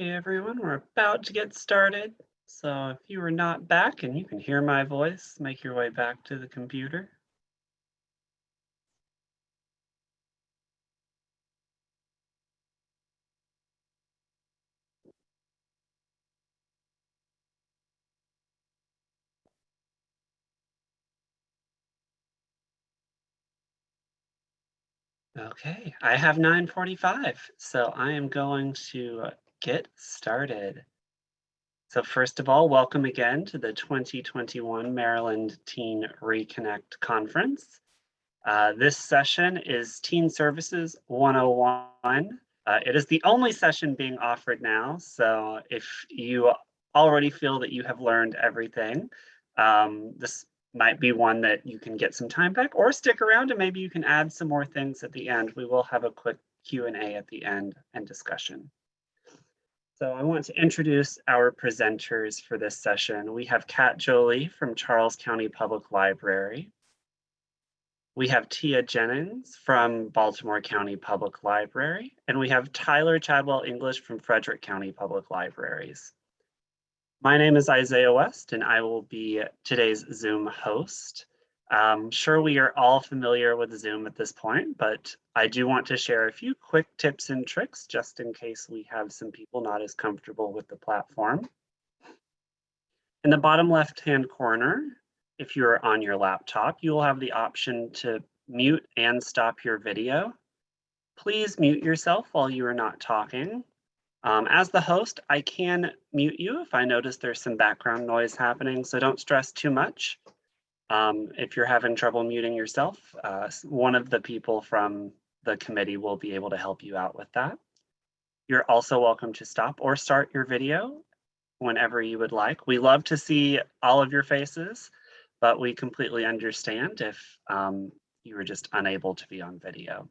Okay, everyone, we're about to get started. So if you are not back and you can hear my voice, make your way back to the computer. Okay, I have 9:45, so I am going to get started. So first of all, welcome again to the 2021 Maryland Teen Reconnect Conference. This session is Teen Services 101. It is the only session being offered now, so if you already feel that you have learned everything, this might be one that you can get some time back or stick around and maybe you can add some more things at the end. We will have a quick Q&A at the end and discussion. So I want to introduce our presenters for this session. We have Kat Jolie from Charles County Public Library. We have Tia Jennings from Baltimore County Public Library, and we have Tyler Chadwell English from Frederick County Public Libraries. My name is Isaiah West, and I will be today's Zoom host. Sure, we are all familiar with Zoom at this point, but I do want to share a few quick tips and tricks just in case we have some people not as comfortable with the platform. In the bottom left-hand corner, if you're on your laptop, you will have the option to mute and stop your video. Please mute yourself while you are not talking. As the host, I can mute you if I notice there's some background noise happening, so don't stress too much. If you're having trouble muting yourself, one of the people from the committee will be able to help you out with that. You're also welcome to stop or start your video whenever you would like. We love to see all of your faces, but we completely understand if you were just unable to be on video.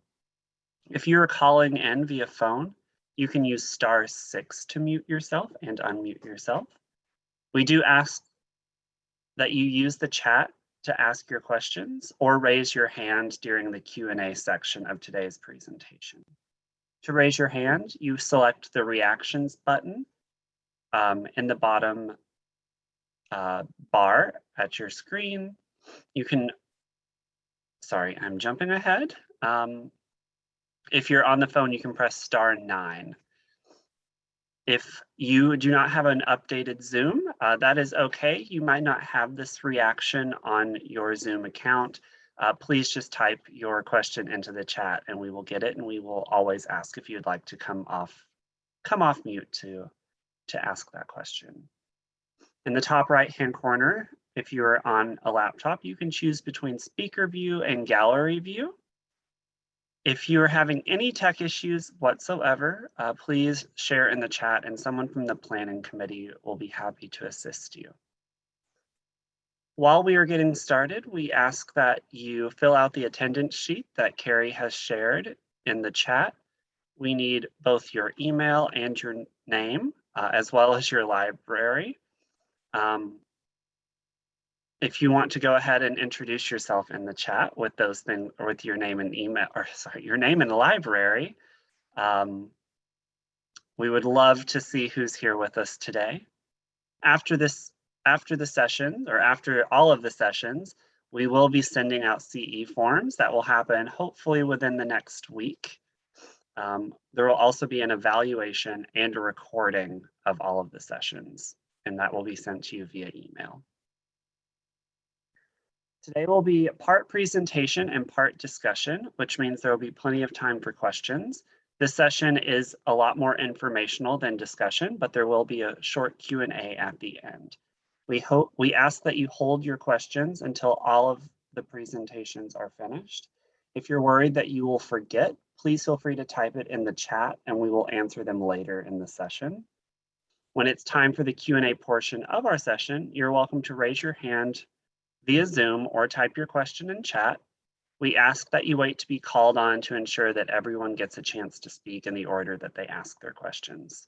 If you're calling in via phone, you can use *6 to mute yourself and unmute yourself. We do ask that you use the chat to ask your questions or raise your hand during the Q&A section of today's presentation. To raise your hand, you select the reactions button in the bottom bar at your screen. You can, sorry, I'm jumping ahead. If you're on the phone, you can press *9. If you do not have an updated Zoom, that is okay. You might not have this reaction on your Zoom account. Please just type your question into the chat and we will get it, and we will always ask if you'd like to come off mute to ask that question. In the top right-hand corner, if you're on a laptop, you can choose between speaker view and gallery view. If you're having any tech issues whatsoever, please share in the chat and someone from the planning committee will be happy to assist you. While we are getting started, we ask that you fill out the attendance sheet that Carrie has shared in the chat. We need both your email and your name, as well as your library. If you want to go ahead and introduce yourself in the chat with those things, or with your name and email, or sorry, your name and library, we would love to see who's here with us today. After the session, or after all of the sessions, we will be sending out CE forms that will happen hopefully within the next week. There will also be an evaluation and a recording of all of the sessions, and that will be sent to you via email. Today will be part presentation and part discussion, which means there will be plenty of time for questions. This session is a lot more informational than discussion, but there will be a short Q&A at the end. We ask that you hold your questions until all of the presentations are finished. If you're worried that you will forget, please feel free to type it in the chat and we will answer them later in the session. When it's time for the Q&A portion of our session, you're welcome to raise your hand via Zoom or type your question in chat. We ask that you wait to be called on to ensure that everyone gets a chance to speak in the order that they ask their questions.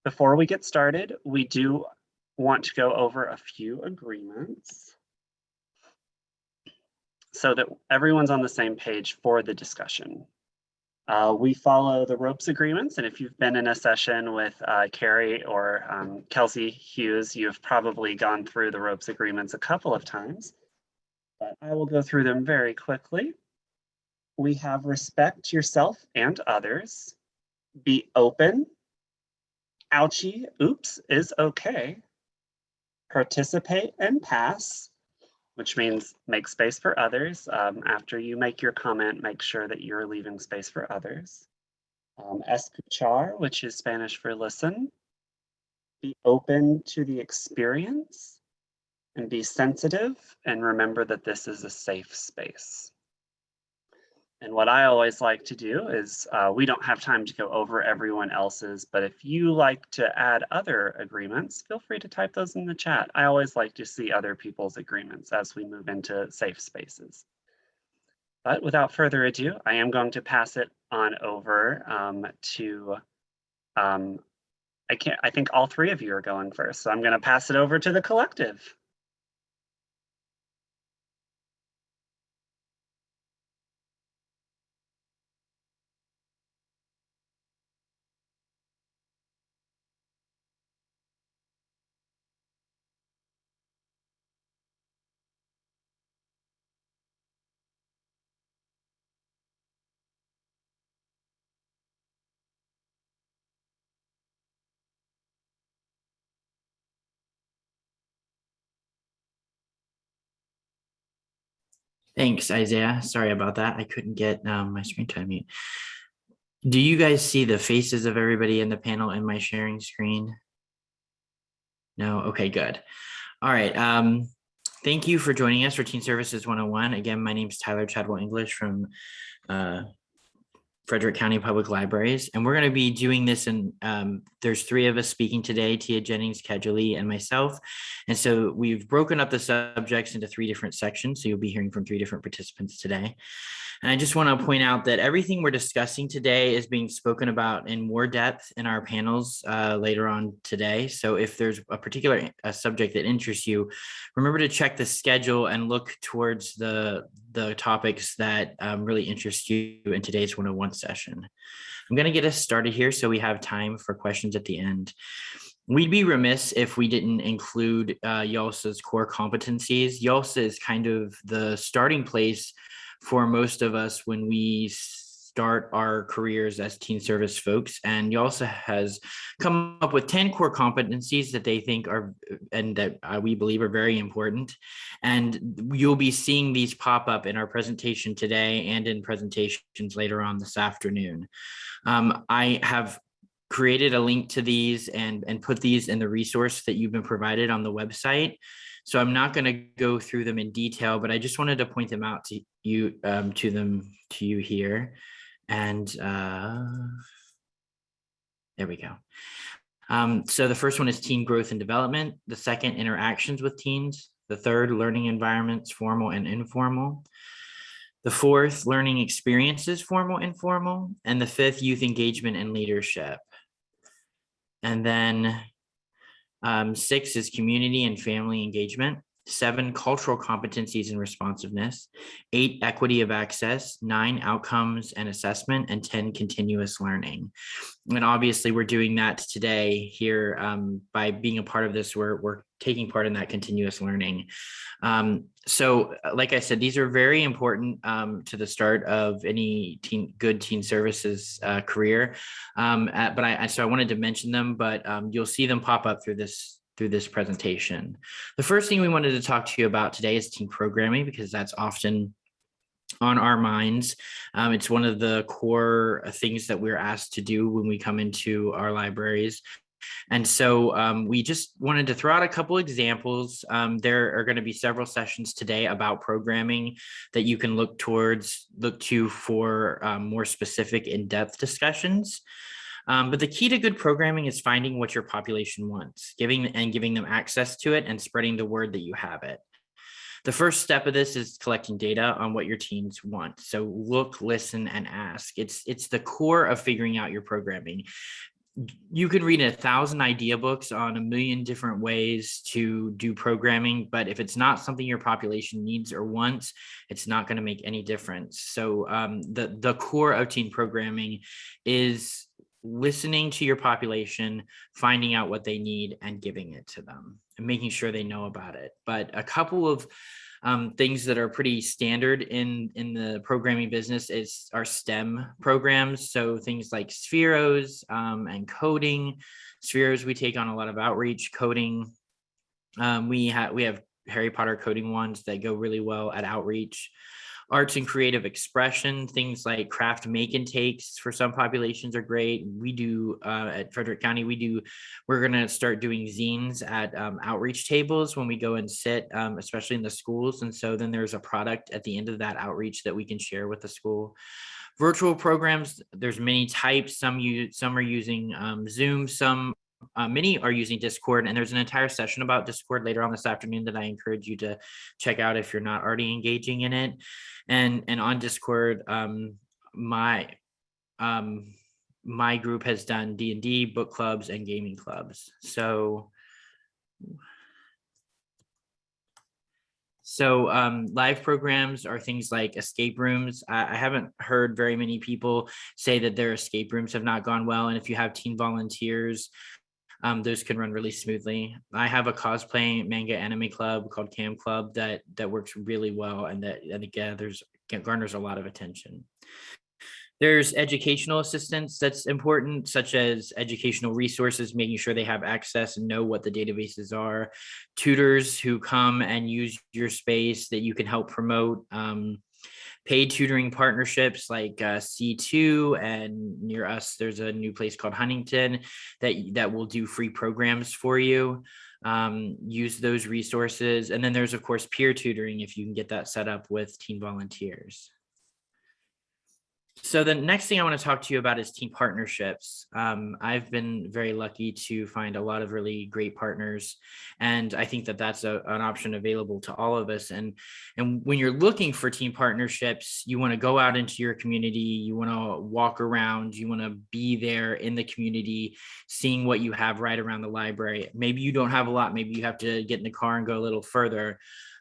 Before we get started, we do want to go over a few agreements so that everyone's on the same page for the discussion. We follow the ropes agreements, and if you've been in a session with Carrie or Kelsey Hughes, you've probably gone through the ropes agreements a couple of times, but I will go through them very quickly. We have respect yourself and others, be open, ouchie, oops is okay, participate and pass, which means make space for others. After you make your comment, make sure that you're leaving space for others. Escuchar, which is Spanish for listen. Be open to the experience and be sensitive, and remember that this is a safe space. And what I always like to do is, we don't have time to go over everyone else's, but if you like to add other agreements, feel free to type those in the chat. I always like to see other people's agreements as we move into safe spaces. But without further ado, I am going to pass it on over to, I think all three of you are going first, so I'm going to pass it over to the collective. Thanks, Isaiah. Sorry about that. I couldn't get my screen to unmute. Do you guys see the faces of everybody in the panel in my sharing screen? No? Okay, good. All right. Thank you for joining us for Teen Services 101. Again, my name is Tyler Chadwell English from Frederick County Public Libraries. And we're going to be doing this, and there's three of us speaking today, Tia Jennings, Kajali, and myself. And so we've broken up the subjects into three different sections. So you'll be hearing from three different participants today. And I just want to point out that everything we're discussing today is being spoken about in more depth in our panels later on today. So if there's a particular subject that interests you, remember to check the schedule and look towards the topics that really interest you in today's 101 session. I'm going to get us started here so we have time for questions at the end. We'd be remiss if we didn't include YALSA's core competencies. YALSA is kind of the starting place for most of us when we start our careers as teen service folks. And YALSA has come up with 10 core competencies that they think are, and that we believe are very important. And you'll be seeing these pop up in our presentation today and in presentations later on this afternoon. I have created a link to these and put these in the resource that you've been provided on the website. So I'm not going to go through them in detail, but I just wanted to point them out to you, to you here. And there we go. So the first one is teen growth and development. The second, interactions with teens. The third, learning environments, formal and informal. The fourth, learning experiences, formal, informal. And the fifth, youth engagement and leadership. And then 6 is community and family engagement. 7, cultural competencies and responsiveness. 8, equity of access. 9, outcomes and assessment. And 10, continuous learning. And obviously we're doing that today here by being a part of this. We're taking part in that continuous learning. So like I said, these are very important to the start of any good teen services career. So I wanted to mention them, but you'll see them pop up through this presentation. The first thing we wanted to talk to you about today is teen programming, because that's often on our minds. It's one of the core things that we're asked to do when we come into our libraries. And so we just wanted to throw out a couple examples. There are going to be several sessions today about programming that you can look to for more specific in-depth discussions. But the key to good programming is finding what your population wants, giving them access to it and spreading the word that you have it. The first step of this is collecting data on what your teens want. So look, listen, and ask. It's the core of figuring out your programming. you can read 1,000 idea books on a million different ways to do programming, but if it's not something your population needs or wants, it's not going to make any difference. So the core of teen programming is listening to your population, finding out what they need and giving it to them and making sure they know about it. But a couple of things that are pretty standard in the programming business is our STEM programs. So things like Spheros and coding. Spheros, we take on a lot of outreach. Coding, we have Harry Potter coding ones that go really well at outreach. Arts and creative expression, things like craft make and takes for some populations are great. We do at Frederick County, we're going to start doing zines at outreach tables when we go and sit, especially in the schools. And so then there's a product at the end of that outreach that we can share with the school. Virtual programs, there's many types. Some are using Zoom, some many are using Discord, and there's an entire session about Discord later on this afternoon that I encourage you to check out if you're not already engaging in it. And on Discord, my group has done D&D, book clubs, and gaming clubs. So live programs are things like escape rooms. I haven't heard very many people say that their escape rooms have not gone well. And if you have teen volunteers, those can run really smoothly. I have a cosplay manga anime club called Cam Club that works really well and that garners a lot of attention. There's educational assistance that's important, such as educational resources, making sure they have access and know what the databases are. Tutors who come and use your space that you can help promote. Paid tutoring partnerships like C2, and near us, there's a new place called Huntington that will do free programs for you. Use those resources. And then there's, of course, peer tutoring if you can get that set up with teen volunteers. So the next thing I want to talk to you about is teen partnerships. I've been very lucky to find a lot of really great partners, and I think that that's an option available to all of us. And when you're looking for teen partnerships, you want to go out into your community, you want to walk around, you want to be there in the community, seeing what you have right around the library. Maybe you don't have a lot, maybe you have to get in the car and go a little further.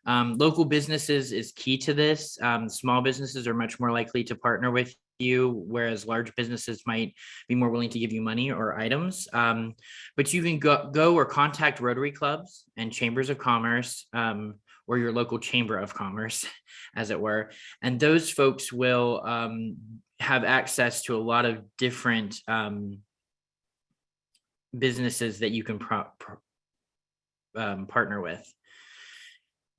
Local businesses is key to this. Small businesses are much more likely to partner with you, whereas large businesses might be more willing to give you money or items. But you can go or contact Rotary clubs and chambers of commerce, or your local chamber of commerce, as it were. And those folks will have access to a lot of different businesses that you can partner with.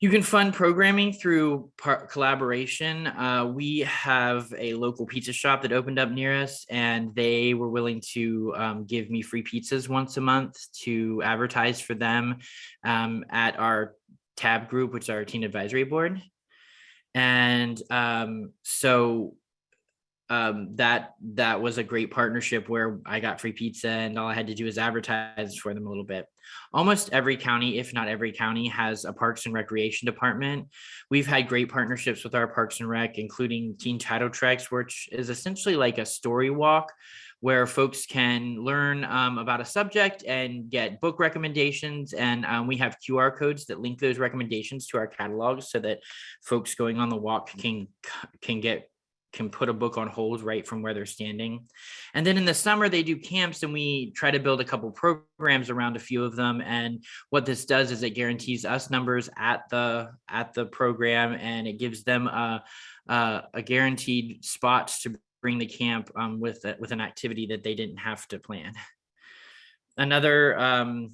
You can fund programming through collaboration. We have a local pizza shop that opened up near us, and they were willing to give me free pizzas once a month to advertise for them at our TAB group, which is our Teen Advisory Board. And that was a great partnership where I got free pizza and all I had to do is advertise for them a little bit. Almost every county, if not every county, has a Parks and Recreation department. We've had great partnerships with our Parks and Rec, including Teen Title Treks, which is essentially like a story walk where folks can learn about a subject and get book recommendations. And we have QR codes that link those recommendations to our catalogs so that folks going on the walk can put a book on hold right from where they're standing. And then in the summer, they do camps, and we try to build a couple programs around a few of them. And what this does is it guarantees us numbers at the program, and it gives them a guaranteed spot to bring the camp with an activity that they didn't have to plan. Another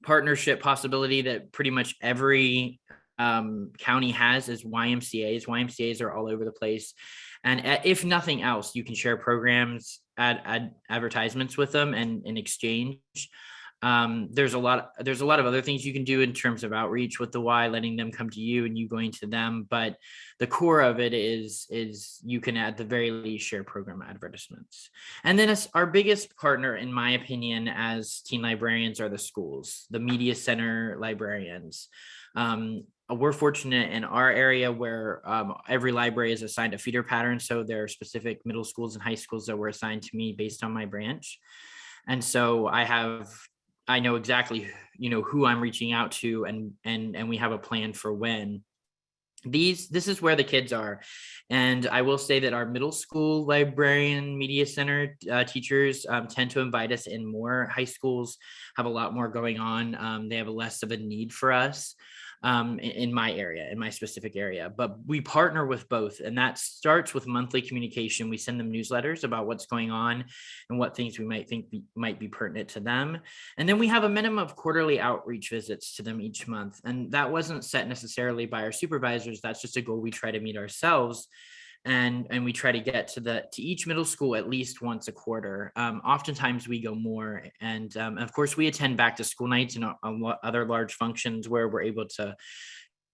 partnership possibility that pretty much every county has is YMCAs. YMCAs are all over the place. And if nothing else, you can share programs, add advertisements with them, and in exchange. There's a lot of other things you can do in terms of outreach with the Y, letting them come to you and you going to them. But the core of it is you can at the very least share program advertisements. And then our biggest partner, in my opinion, as teen librarians are the schools, the media center librarians. We're fortunate in our area where every library is assigned a feeder pattern. So there are specific middle schools and high schools that were assigned to me based on my branch. And so I know exactly, who I'm reaching out to, and we have a plan for when. This is where the kids are. And I will say that our middle school librarian media center teachers tend to invite us in more. High schools have a lot more going on. They have a less of a need for us in my area, in my specific area. But we partner with both, and that starts with monthly communication. We send them newsletters about what's going on and what things we might think might be pertinent to them. And then we have a minimum of quarterly outreach visits to them each month. And that wasn't set necessarily by our supervisors. That's just a goal we try to meet ourselves. And we try to get to each middle school at least once a quarter. Oftentimes we go more, and of course we attend back to school nights and other large functions where we're able to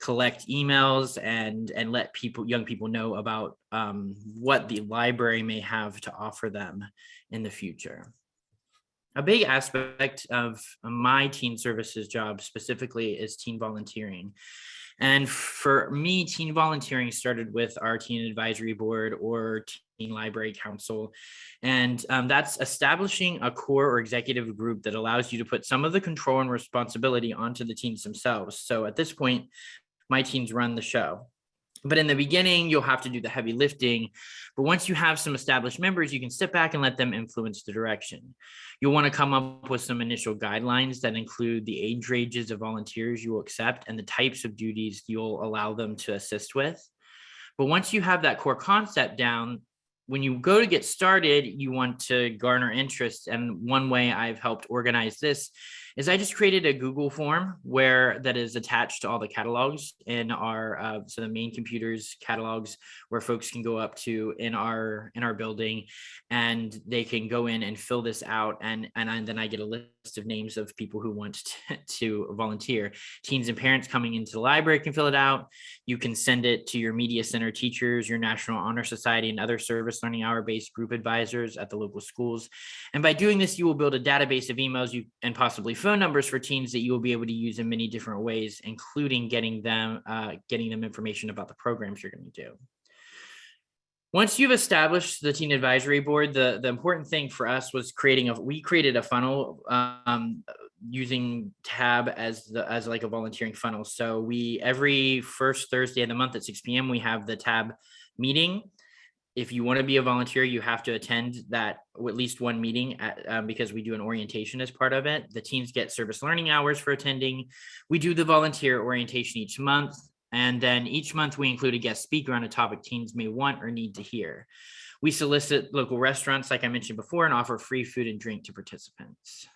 collect emails and let young people know about what the library may have to offer them in the future. A big aspect of my teen services job specifically is teen volunteering. And for me, teen volunteering started with our teen advisory board or teen library council. And that's establishing a core or executive group that allows you to put some of the control and responsibility onto the teens themselves. So at this point, my teens run the show. But in the beginning, you'll have to do the heavy lifting. But once you have some established members, you can sit back and let them influence the direction. You'll want to come up with some initial guidelines that include the age ranges of volunteers you will accept and the types of duties you'll allow them to assist with. But once you have that core concept down, when you go to get started, you want to garner interest. And one way I've helped organize this is I just created a Google form that is attached to all the catalogs in our so the main computers catalogs where folks can go up to in our building, and they can go in and fill this out, and then I get a list of names of people who want to volunteer. Teens and parents coming into the library can fill it out. You can send it to your media center teachers, your National Honor Society, and other service learning hour-based group advisors at the local schools. And by doing this, you will build a database of emails and possibly phone numbers for teens that you will be able to use in many different ways, including getting them information about the programs you're going to do. Once you've established the teen advisory board, the important thing for us was we created a funnel using Tab as like a volunteering funnel. So every first Thursday of the month at 6 p.m. we have the Tab meeting. If you want to be a volunteer, you have to attend that at least one meeting because we do an orientation as part of it. The teens get service learning hours for attending. We do the volunteer orientation each month. And then each month we include a guest speaker on a topic teens may want or need to hear. We solicit local restaurants, like I mentioned before, and offer free food and drink to participants.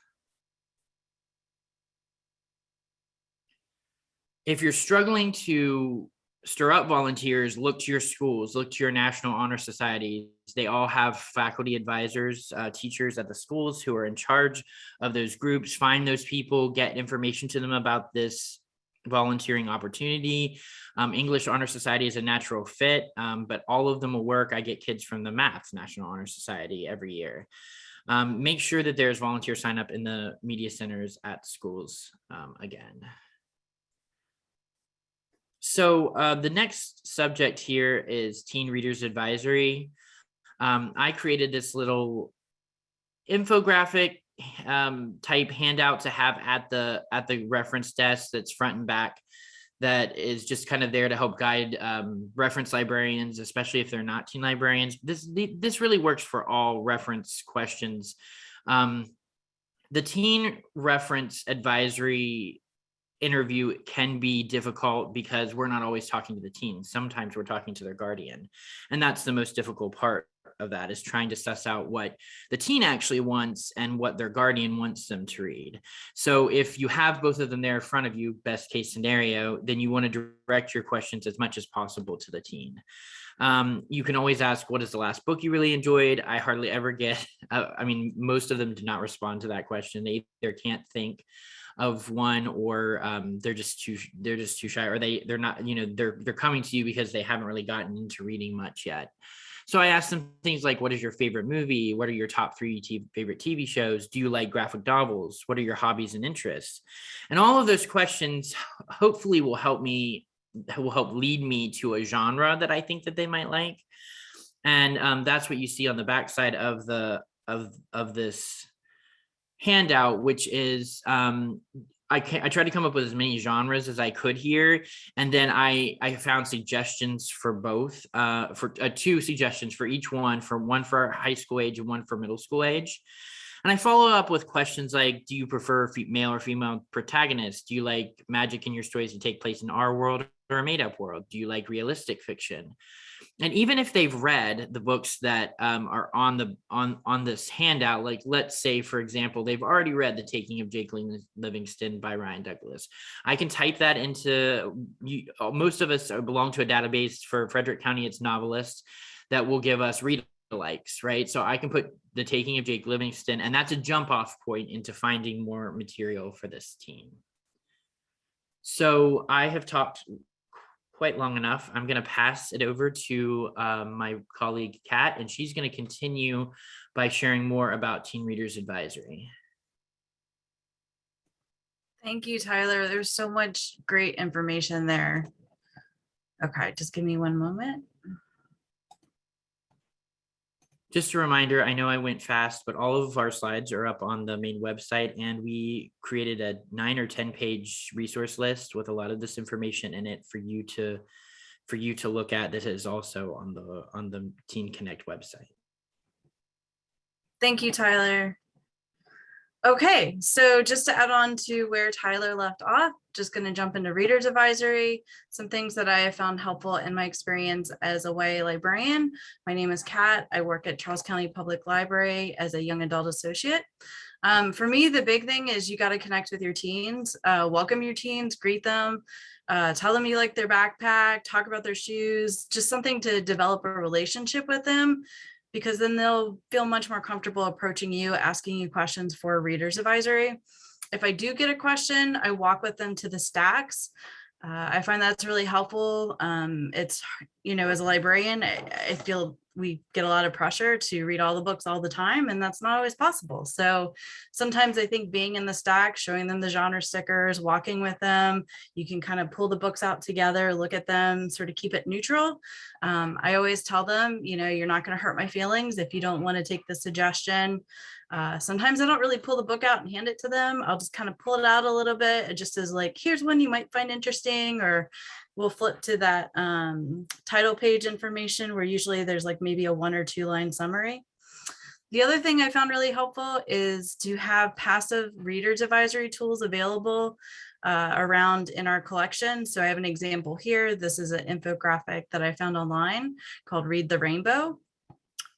If you're struggling to stir up volunteers, look to your schools, look to your National Honor Societies. They all have faculty advisors, teachers at the schools who are in charge of those groups. Find those people, get information to them about this volunteering opportunity. English Honor Society is a natural fit, but all of them will work. I get kids from the Maths National Honor Society every year. Make sure that there's volunteer sign up in the media centers at schools again. So the next subject here is Teen Readers Advisory. I created this little infographic type handout to have at the reference desk that's front and back, that is just kind of there to help guide reference librarians, especially if they're not teen librarians. This really works for all reference questions. The teen reference advisory interview can be difficult because we're not always talking to the teens. Sometimes we're talking to their guardian. And that's the most difficult part of that, is trying to suss out what the teen actually wants and what their guardian wants them to read. So if you have both of them there in front of you, best case scenario, then you want to direct your questions as much as possible to the teen. You can always ask, what is the last book you really enjoyed? I hardly ever get, most of them do not respond to that question. They either can't think of one, or they're just too shy, or they're not, they're coming to you because they haven't really gotten into reading much yet. So I asked them things like, what is your favorite movie? What are your top 3 favorite TV shows? Do you like graphic novels? What are your hobbies and interests? And all of those questions hopefully will help lead me to a genre that I think that they might like. And that's what you see on the backside of this handout, which is I tried to come up with as many genres as I could here, and then I found suggestions for both, for two suggestions for each one, for one for high school age and one for middle school age. And I follow up with questions like, do you prefer male or female protagonists? Do you like magic in your stories to take place in our world or a made up world? Do you like realistic fiction? And even if they've read the books that are on this handout, like let's say, for example, they've already read The Taking of Jake Livingston by Ryan Douglas, I can type that into, most of us belong to a database for Frederick County, it's novelists, that will give us read likes, right? So I can put The Taking of Jake Livingston, and that's a jump off point into finding more material for this teen. So I have talked quite long enough. I'm going to pass it over to my colleague Kat, and she's going to continue by sharing more about Teen Readers Advisory. Thank you, Tyler. There's so much great information there. Okay, just give me one moment. Just a reminder, I know I went fast, but all of our slides are up on the main website, and we created a 9 or 10 page resource list with a lot of this information in it for you to look at. That is also on the Teen Connect website. Thank you, Tyler. Okay, so just to add on to where Tyler left off, just going to jump into Reader's Advisory, some things that I have found helpful in my experience as a YA librarian. My name is Kat. I work at Charles County Public Library as a young adult associate. For me, the big thing is you got to connect with your teens, welcome your teens, greet them, tell them you like their backpack, talk about their shoes, just something to develop a relationship with them, because then they'll feel much more comfortable approaching you, asking you questions for a Reader's Advisory. If I do get a question, I walk with them to the stacks. I find that's really helpful. It's, as a librarian, I feel we get a lot of pressure to read all the books all the time, and that's not always possible. So sometimes I think being in the stack, showing them the genre stickers, walking with them, you can kind of pull the books out together, look at them, sort of keep it neutral. I always tell them, you're not going to hurt my feelings if you don't want to take the suggestion. Sometimes I don't really pull the book out and hand it to them. I'll just kind of pull it out a little bit. It just is like, here's one you might find interesting, or we'll flip to that title page information where usually there's like maybe a 1 or 2 line summary. The other thing I found really helpful is to have passive Reader's Advisory tools available around in our collection. So I have an example here. This is an infographic that I found online called Read the Rainbow.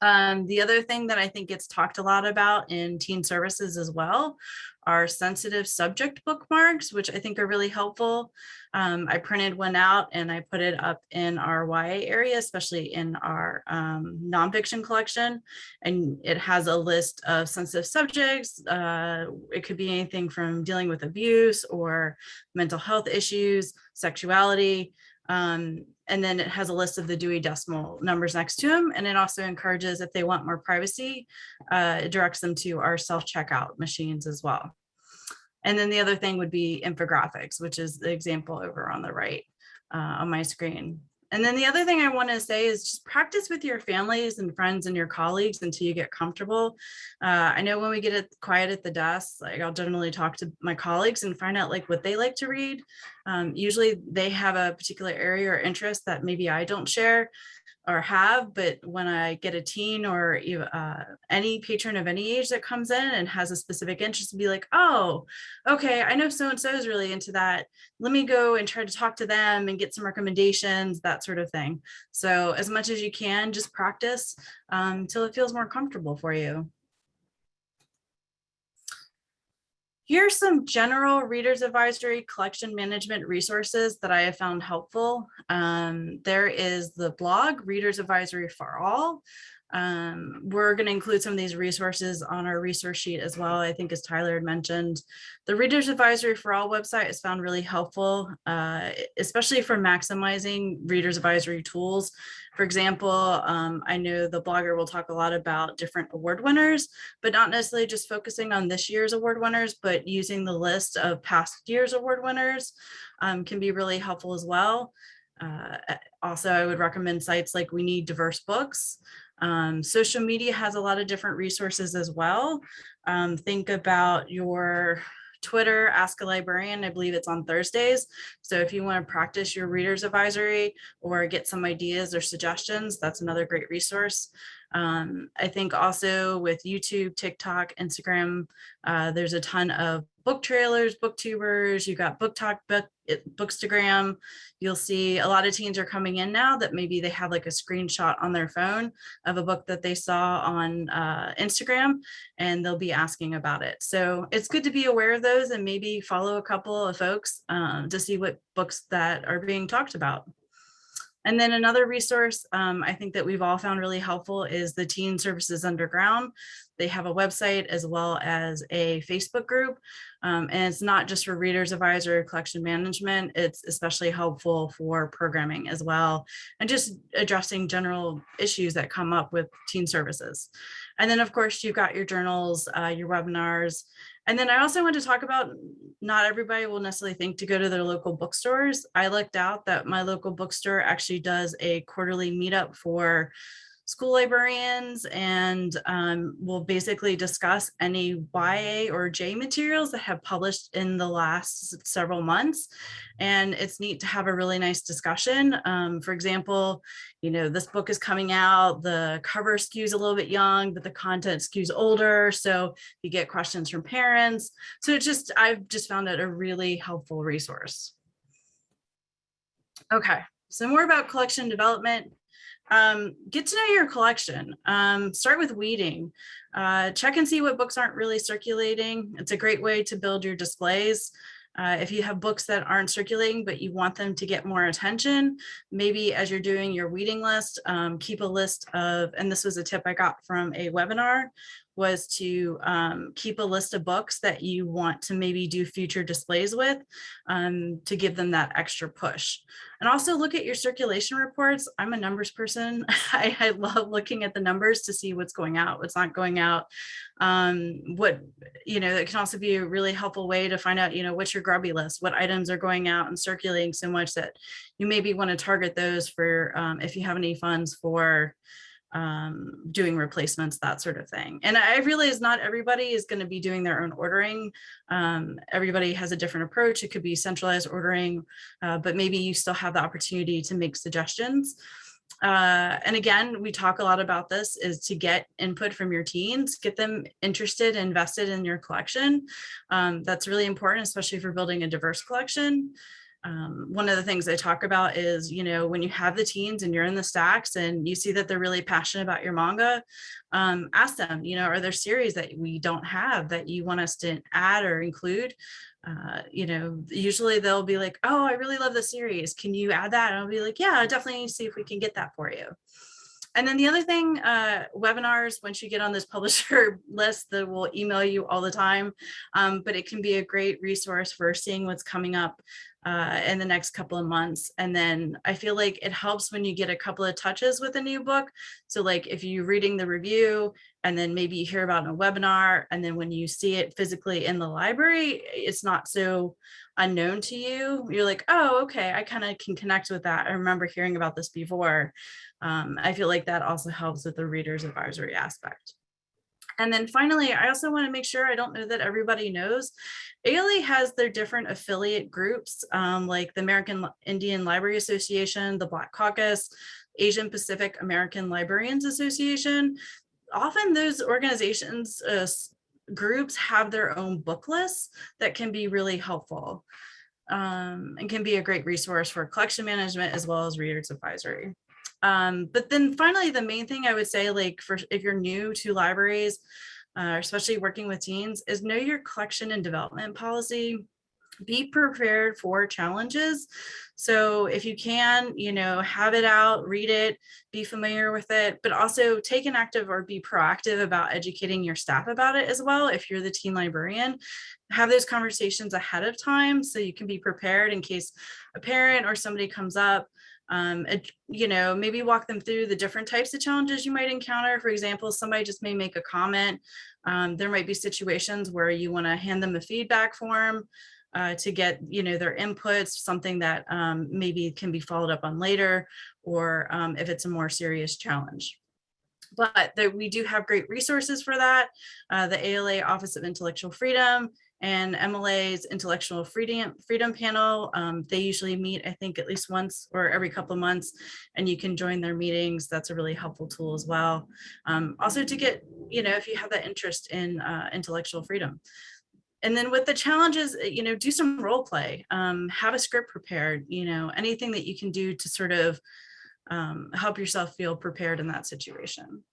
The other thing that I think gets talked a lot about in teen services as well are sensitive subject bookmarks, which I think are really helpful. I printed one out and I put it up in our YA area, especially in our nonfiction collection. And it has a list of sensitive subjects. It could be anything from dealing with abuse or mental health issues, sexuality. And then it has a list of the Dewey Decimal numbers next to them. And it also encourages, if they want more privacy, it directs them to our self-checkout machines as well. And then the other thing would be infographics, which is the example over on the right on my screen. And then the other thing I want to say is just practice with your families and friends and your colleagues until you get comfortable. I know when we get it quiet at the desk, like I'll generally talk to my colleagues and find out like what they like to read. Usually they have a particular area or interest that maybe I don't share or have, but when I get a teen or any patron of any age that comes in and has a specific interest, to be like, oh, okay, I know so-and-so is really into that. Let me go and try to talk to them and get some recommendations, that sort of thing. So as much as you can, just practice until it feels more comfortable for you. Here's some general Reader's Advisory collection management resources that I have found helpful. There is the blog, Reader's Advisory for All. We're going to include some of these resources on our resource sheet as well. I think, as Tyler had mentioned, the Reader's Advisory for All website is found really helpful, especially for maximizing Reader's Advisory tools. For example, I know the blogger will talk a lot about different award winners, but not necessarily just focusing on this year's award winners, but using the list of past year's award winners can be really helpful as well. Also, I would recommend sites like We Need Diverse Books. Social media has a lot of different resources as well. Think about your Twitter, Ask a Librarian. I believe it's on Thursdays. So if you want to practice your reader's advisory or get some ideas or suggestions, that's another great resource. I think also with YouTube, TikTok, Instagram, there's a ton of book trailers, booktubers, you got Book Talk, Bookstagram. You'll see a lot of teens are coming in now that maybe they have like a screenshot on their phone of a book that they saw on Instagram, and they'll be asking about it. So it's good to be aware of those and maybe follow a couple of folks to see what books that are being talked about. And then another resource I think that we've all found really helpful is the Teen Services Underground. They have a website as well as a Facebook group. And it's not just for readers advisor or collection management, it's especially helpful for programming as well, and just addressing general issues that come up with teen services. And then of course, you've got your journals, your webinars. And then I also want to talk about, not everybody will necessarily think to go to their local bookstores. I looked out that my local bookstore actually does a quarterly meetup for school librarians, and we'll basically discuss any YA or J materials that have published in the last several months. And it's neat to have a really nice discussion. For example, this book is coming out, the cover skews a little bit young, but the content skews older. So you get questions from parents. So I've just found it a really helpful resource. Okay, so more about collection development. Get to know your collection. Start with weeding. Check and see what books aren't really circulating. It's a great way to build your displays. If you have books that aren't circulating, but you want them to get more attention, maybe as you're doing your weeding list, keep a list of, and this was a tip I got from a webinar, was to keep a list of books that you want to maybe do future displays with, to give them that extra push. And also look at your circulation reports. I'm a numbers person. I love looking at the numbers to see what's going out, what's not going out. That can also be a really helpful way to find out, what's your grubby list, what items are going out and circulating so much that you maybe want to target those for if you have any funds for doing replacements, that sort of thing. And I realize not everybody is going to be doing their own ordering. Everybody has a different approach. It could be centralized ordering, but maybe you still have the opportunity to make suggestions. And again, we talk a lot about this, is to get input from your teens, get them interested, invested in your collection. That's really important, especially if you're building a diverse collection. One of the things I talk about is, when you have the teens and you're in the stacks and you see that they're really passionate about your manga, ask them, are there series that we don't have that you want us to add or include? Usually they'll be like, oh, I really love the series. Can you add that? And I'll be like, yeah, definitely see if we can get that for you. And then the other thing, webinars, once you get on this publisher list, that will email you all the time, but it can be a great resource for seeing what's coming up in the next couple of months. And then I feel like it helps when you get a couple of touches with a new book. So like if you're reading the review and then maybe you hear about it in a webinar, and then when you see it physically in the library, it's not so unknown to you. You're like, oh, okay, I kind of can connect with that. I remember hearing about this before. I feel like that also helps with the reader's advisory aspect. And then finally, I also want to make sure, I don't know that everybody knows, ALA has their different affiliate groups, like the American Indian Library Association, the Black Caucus, Asian Pacific American Librarians Association. Often those organizations, groups have their own book lists that can be really helpful, and can be a great resource for collection management as well as reader's advisory. But then finally, the main thing I would say, like if you're new to libraries, especially working with teens, is know your collection and development policy. Be prepared for challenges. So if you can, have it out, read it, be familiar with it, but also take an active or be proactive about educating your staff about it as well. If you're the teen librarian, have those conversations ahead of time so you can be prepared in case a parent or somebody comes up. Maybe walk them through the different types of challenges you might encounter. For example, somebody just may make a comment. There might be situations where you want to hand them a feedback form to get, their inputs, something that maybe can be followed up on later, or if it's a more serious challenge. we do have great resources for that. The ALA Office of Intellectual Freedom and MLA's Intellectual Freedom Panel. They usually meet, I think, at least once or every couple of months, and you can join their meetings. That's a really helpful tool as well. Also to get, if you have that interest in intellectual freedom. And then with the challenges, do some role play, have a script prepared, anything that you can do to sort of help yourself feel prepared in that situation.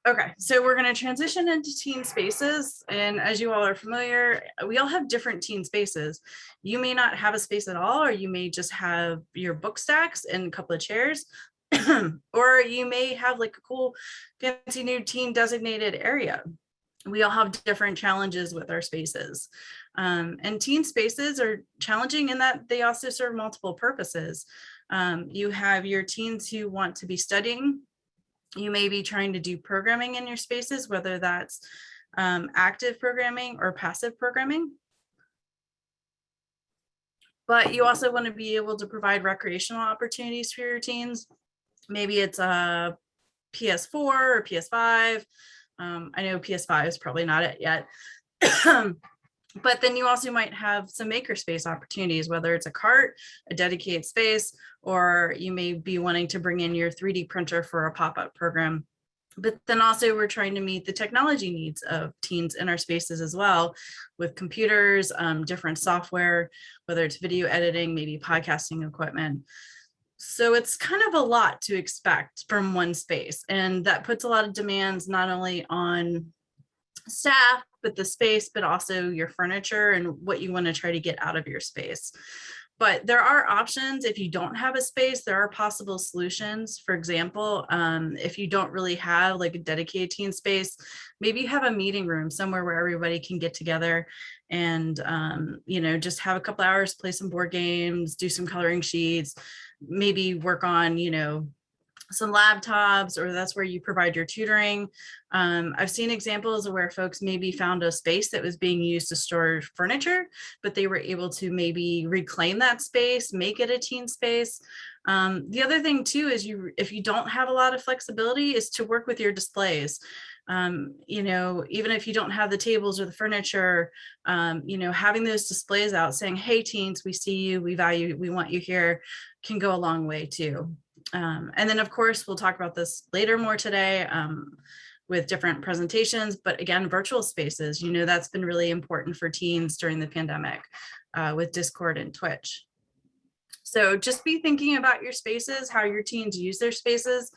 Okay, so we're going to transition into teen spaces. And as you all are familiar, we all have different teen spaces. You may not have a space at all, or you may just have your book stacks and a couple of chairs. Or you may have like a cool fancy new teen designated area. We all have different challenges with our spaces. And teen spaces are challenging in that they also serve multiple purposes. You have your teens who want to be studying. You may be trying to do programming in your spaces, whether that's active programming or passive programming. But you also want to be able to provide recreational opportunities for your teens. Maybe it's a PS4 or PS5. I know PS5 is probably not it yet. But then you also might have some makerspace opportunities, whether it's a cart, a dedicated space, or you may be wanting to bring in your 3D printer for a pop-up program. But then also we're trying to meet the technology needs of teens in our spaces as well, with computers, different software, whether it's video editing, maybe podcasting equipment. So it's kind of a lot to expect from one space. And that puts a lot of demands not only on staff, but the space, but also your furniture and what you want to try to get out of your space. But there are options. If you don't have a space, there are possible solutions. For example, if you don't really have like a dedicated teen space, maybe you have a meeting room somewhere where everybody can get together and, just have a couple hours, play some board games, do some coloring sheets, maybe work on, some laptops, or that's where you provide your tutoring. I've seen examples of where folks maybe found a space that was being used to store furniture, but they were able to maybe reclaim that space, make it a teen space. The other thing too is if you don't have a lot of flexibility, is to work with your displays. Even if you don't have the tables or the furniture, having those displays out saying, hey teens, we see you, we value you, we want you here, can go a long way too. And then of course, we'll talk about this later more today with different presentations, but again, virtual spaces, that's been really important for teens during the pandemic with Discord and Twitch. So just be thinking about your spaces, how your teens use their spaces.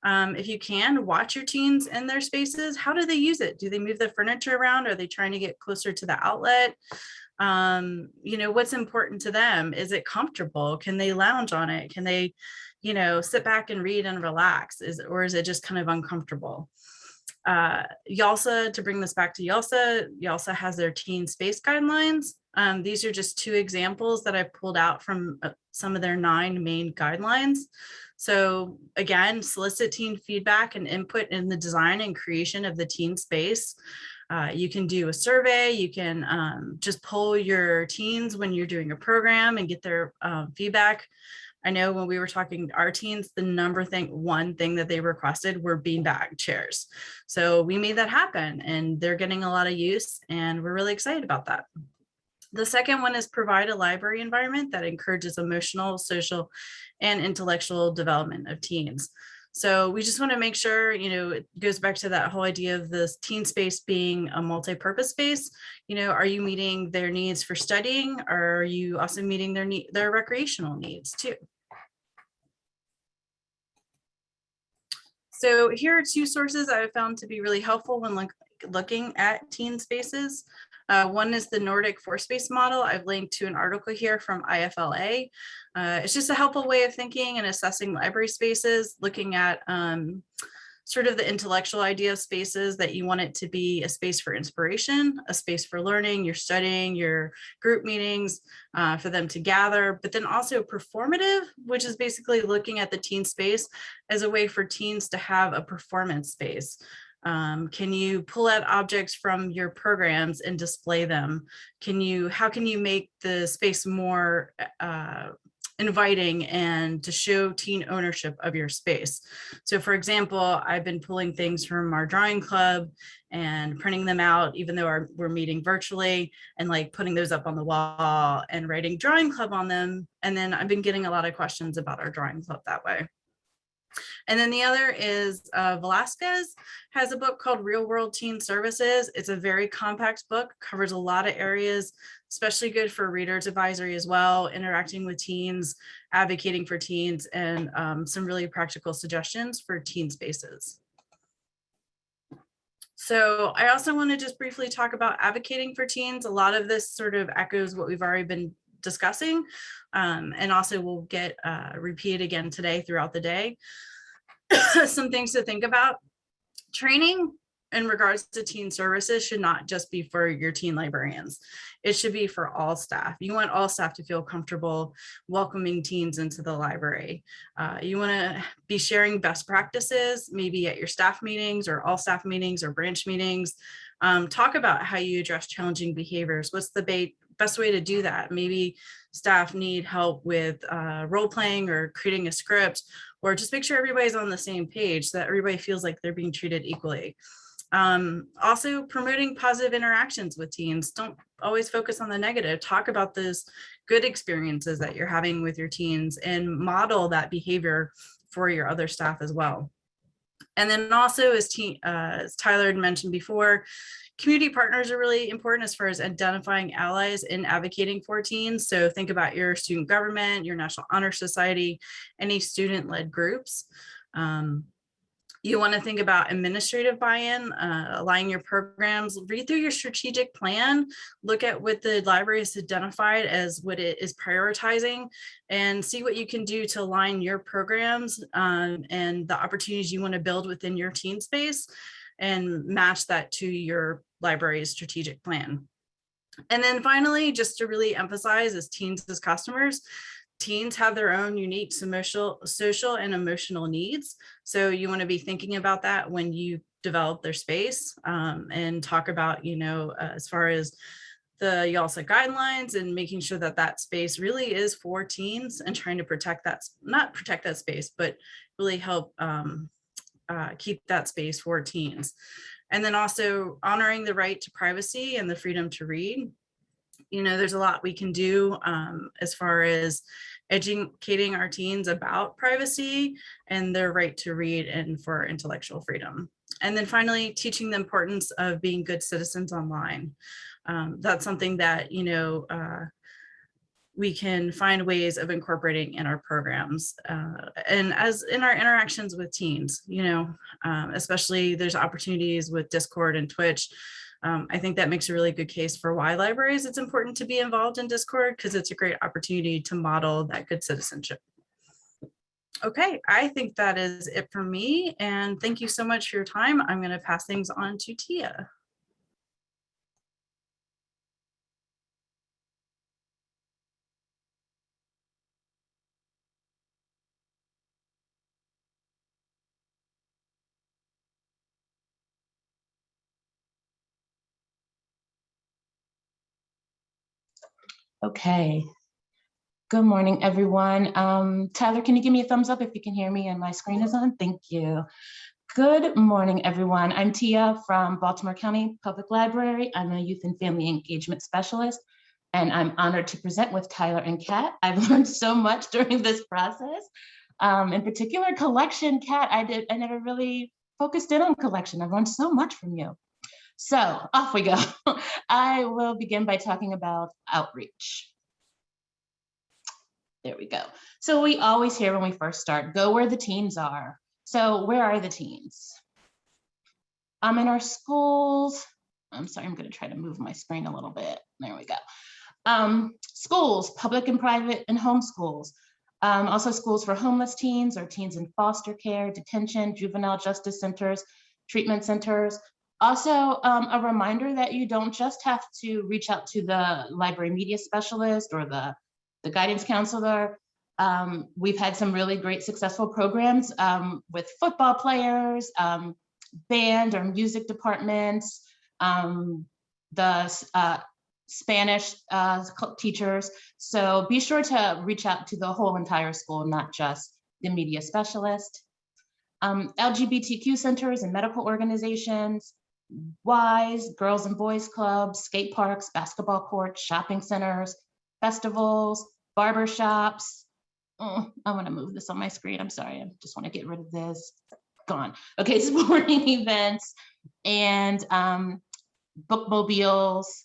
If you can, watch your teens in their spaces. How do they use it? Do they move the furniture around? Are they trying to get closer to the outlet? What's important to them? Is it comfortable? Can they lounge on it? Can they, sit back and read and relax? Or is it just kind of uncomfortable? YALSA, to bring this back to YALSA has their teen space guidelines. These are just 2 examples that I pulled out from some of their 9 main guidelines. So again, solicit teen feedback and input in the design and creation of the teen space. You can do a survey. You can just poll your teens when you're doing a program and get their feedback. I know when we were talking to our teens, the one thing that they requested were beanbag chairs. So we made that happen, and they're getting a lot of use, and we're really excited about that. The second one is provide a library environment that encourages emotional, social, and intellectual development of teens. So we just want to make sure, it goes back to that whole idea of this teen space being a multi-purpose space. Are you meeting their needs for studying, or are you also meeting their recreational needs too? So here are 2 sources I have found to be really helpful when looking at teen spaces. One is the Nordic 4-space model. I've linked to an article here from IFLA. It's just a helpful way of thinking and assessing library spaces, looking at sort of the intellectual idea of spaces, that you want it to be a space for inspiration, a space for learning, your studying, your group meetings, for them to gather, but then also performative, which is basically looking at the teen space as a way for teens to have a performance space. Can you pull out objects from your programs and display them? How can you make the space more inviting and to show teen ownership of your space. So for example, I've been pulling things from our drawing club and printing them out, even though we're meeting virtually, and like putting those up on the wall and writing drawing club on them. And then I've been getting a lot of questions about our drawing club that way. And then the other is Velasquez has a book called Real World Teen Services. It's a very compact book, covers a lot of areas, especially good for readers advisory as well, interacting with teens, advocating for teens, and some really practical suggestions for teen spaces. So I also want to just briefly talk about advocating for teens. A lot of this sort of echoes what we've already been discussing, and also will get repeated again today throughout the day. Some things to think about. Training in regards to teen services should not just be for your teen librarians. It should be for all staff. You want all staff to feel comfortable welcoming teens into the library. You want to be sharing best practices, maybe at your staff meetings or all staff meetings or branch meetings. Talk about how you address challenging behaviors. What's the best way to do that? Maybe staff need help with role playing or creating a script, or just make sure everybody's on the same page so that everybody feels like they're being treated equally. Also promoting positive interactions with teens. Don't always focus on the negative. Talk about those good experiences that you're having with your teens and model that behavior for your other staff as well. And then also, as Tyler had mentioned before, community partners are really important as far as identifying allies and advocating for teens. So think about your student government, your National Honor Society, any student-led groups. You want to think about administrative buy-in, aligning your programs, read through your strategic plan, look at what the library has identified as what it is prioritizing, and see what you can do to align your programs and the opportunities you want to build within your teen space, and match that to your library's strategic plan. And then finally, just to really emphasize, as teens as customers, teens have their own unique social and emotional needs. So you want to be thinking about that when you develop their space, and talk about, as far as the YALSA guidelines and making sure that that space really is for teens, and trying to protect that, not protect that space, but really help keep that space for teens. And then also honoring the right to privacy and the freedom to read. There's a lot we can do as far as educating our teens about privacy and their right to read and for intellectual freedom. And then finally, teaching the importance of being good citizens online. That's something that, we can find ways of incorporating in our programs, and as in our interactions with teens, especially there's opportunities with Discord and Twitch. I think that makes a really good case for why libraries, it's important to be involved in Discord, because it's a great opportunity to model that good citizenship. Okay, I think that is it for me. And thank you so much for your time. I'm going to pass things on to Tia. Okay. Good morning, everyone. Tyler, can you give me a thumbs up if you can hear me and my screen is on? Thank you. Good morning, everyone. I'm Tia from Baltimore County Public Library. I'm a youth and family engagement specialist, and I'm honored to present with Tyler and Kat. I've learned so much during this process. In particular, collection. Kat, I never really focused in on collection. I've learned so much from you. So off we go. I will begin by talking about outreach. There we go. So we always hear when we first start, go where the teens are. So where are the teens? In our schools. I'm sorry, I'm going to try to move my screen a little bit. There we go. Schools, public and private and home schools. Also schools for homeless teens or teens in foster care, detention, juvenile justice centers, treatment centers. Also, a reminder that you don't just have to reach out to the library media specialist or the guidance counselor. We've had some really great successful programs with football players, band or music departments, the Spanish teachers. So be sure to reach out to the whole entire school, not just the media specialist. LGBTQ centers and medical organizations, WISE, Girls and Boys Clubs, skate parks, basketball courts, shopping centers, festivals, barber shops. Oh, I want to move this on my screen. I'm sorry. I just want to get rid of this. Gone. Okay, sporting events and bookmobiles.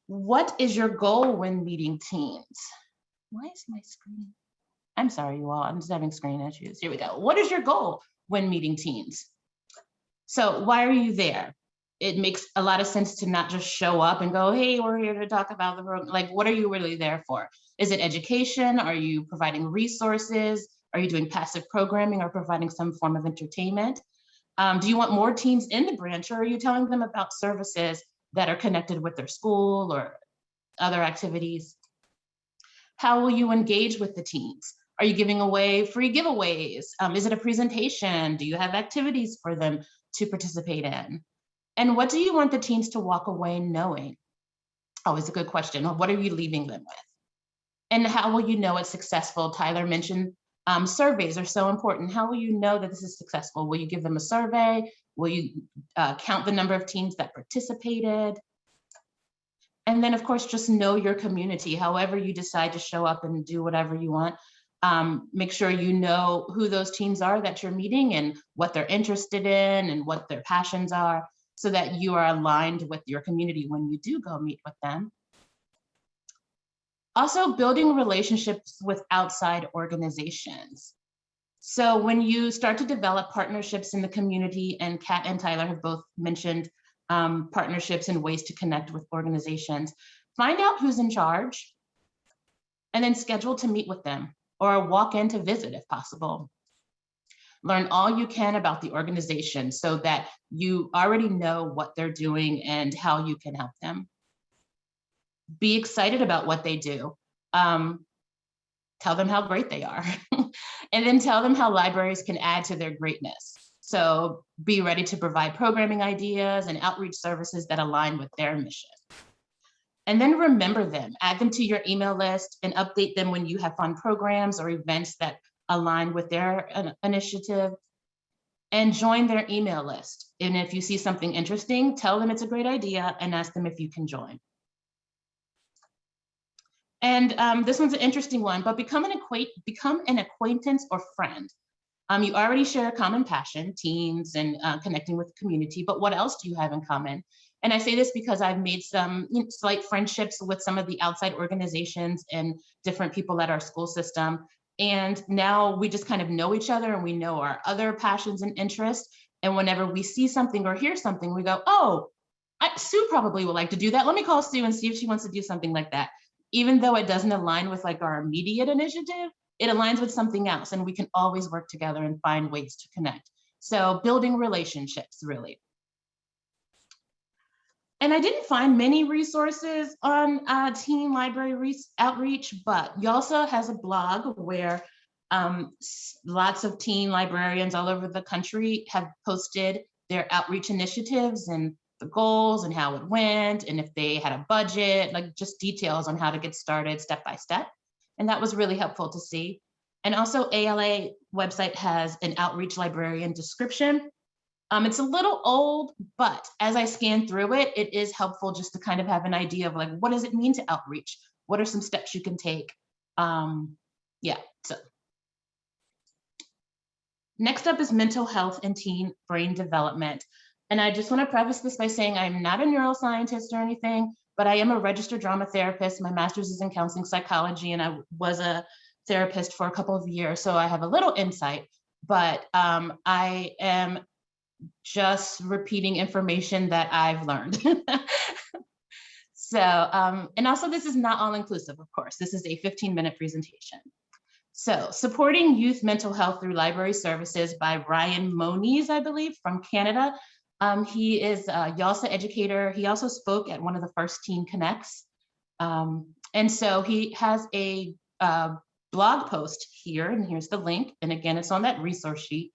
What is your goal when meeting teens? Why is my screen? I'm sorry, you all. I'm just having screen issues. Here we go. What is your goal when meeting teens? So why are you there? It makes a lot of sense to not just show up and go, hey, we're here to talk about the program. Like, what are you really there for? Is it education? Are you providing resources? Are you doing passive programming or providing some form of entertainment? Do you want more teens in the branch, or are you telling them about services that are connected with their school or other activities? How will you engage with the teens? Are you giving away free giveaways? Is it a presentation? Do you have activities for them to participate in? And what do you want the teens to walk away knowing? Always a good question. What are you leaving them with? And how will you know it's successful? Tyler mentioned surveys are so important. How will you know that this is successful? Will you give them a survey? Will you count the number of teams that participated? And then, of course, just know your community. However you decide to show up and do whatever you want, make sure you know who those teams are that you're meeting and what they're interested in and what their passions are, so that you are aligned with your community when you do go meet with them. Also, building relationships with outside organizations. So when you start to develop partnerships in the community, and Kat and Tyler have both mentioned partnerships and ways to connect with organizations, find out who's in charge and then schedule to meet with them or walk in to visit if possible. Learn all you can about the organization so that you already know what they're doing and how you can help them. Be excited about what they do. Tell them how great they are. And then tell them how libraries can add to their greatness. So be ready to provide programming ideas and outreach services that align with their mission. And then remember them, add them to your email list and update them when you have fun programs or events that align with their initiative, and join their email list. And if you see something interesting, tell them it's a great idea and ask them if you can join. And this one's an interesting one, but become an acquaintance or friend. You already share a common passion, teens and connecting with the community, but what else do you have in common? And I say this because I've made some slight friendships with some of the outside organizations and different people at our school system. And now we just kind of know each other and we know our other passions and interests. And whenever we see something or hear something, we go, oh, Sue probably would like to do that. Let me call Sue and see if she wants to do something like that. Even though it doesn't align with like our immediate initiative, it aligns with something else, and we can always work together and find ways to connect. So building relationships, really. And I didn't find many resources on teen library outreach, but YALSA has a blog where lots of teen librarians all over the country have posted their outreach initiatives and the goals and how it went, and if they had a budget, like just details on how to get started step by step. And that was really helpful to see. And also ALA website has an outreach librarian description. It's a little old, but as I scan through it, it is helpful just to kind of have an idea of like, what does it mean to outreach? What are some steps you can take? Yeah, so. Next up is mental health and teen brain development. And I just want to preface this by saying I'm not a neuroscientist or anything, but I am a registered drama therapist. My master's is in counseling psychology, and I was a therapist for a couple of years, so I have a little insight, but I am just repeating information that I've learned. So, and also this is not all inclusive, of course. This is a 15-minute presentation. So, supporting youth mental health through library services by Ryan Moniz, I believe, from Canada. He is a YALSA educator. He also spoke at one of the first Teen Connects. And so he has a blog post here, and here's the link. And again, it's on that resource sheet.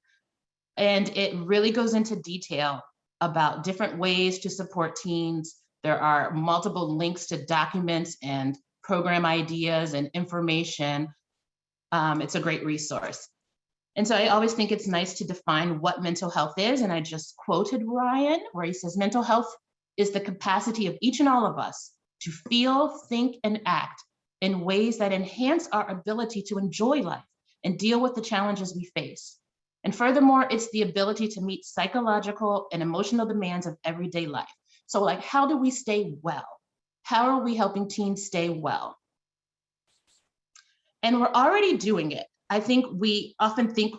And it really goes into detail about different ways to support teens There are multiple links to documents and program ideas and information. It's a great resource. And so I always think it's nice to define what mental health is. And I just quoted Ryan, where he says, mental health is the capacity of each and all of us to feel, think, and act in ways that enhance our ability to enjoy life and deal with the challenges we face. And furthermore, it's the ability to meet psychological and emotional demands of everyday life. So like, how do we stay well? How are we helping teens stay well? And we're already doing it. I think we often think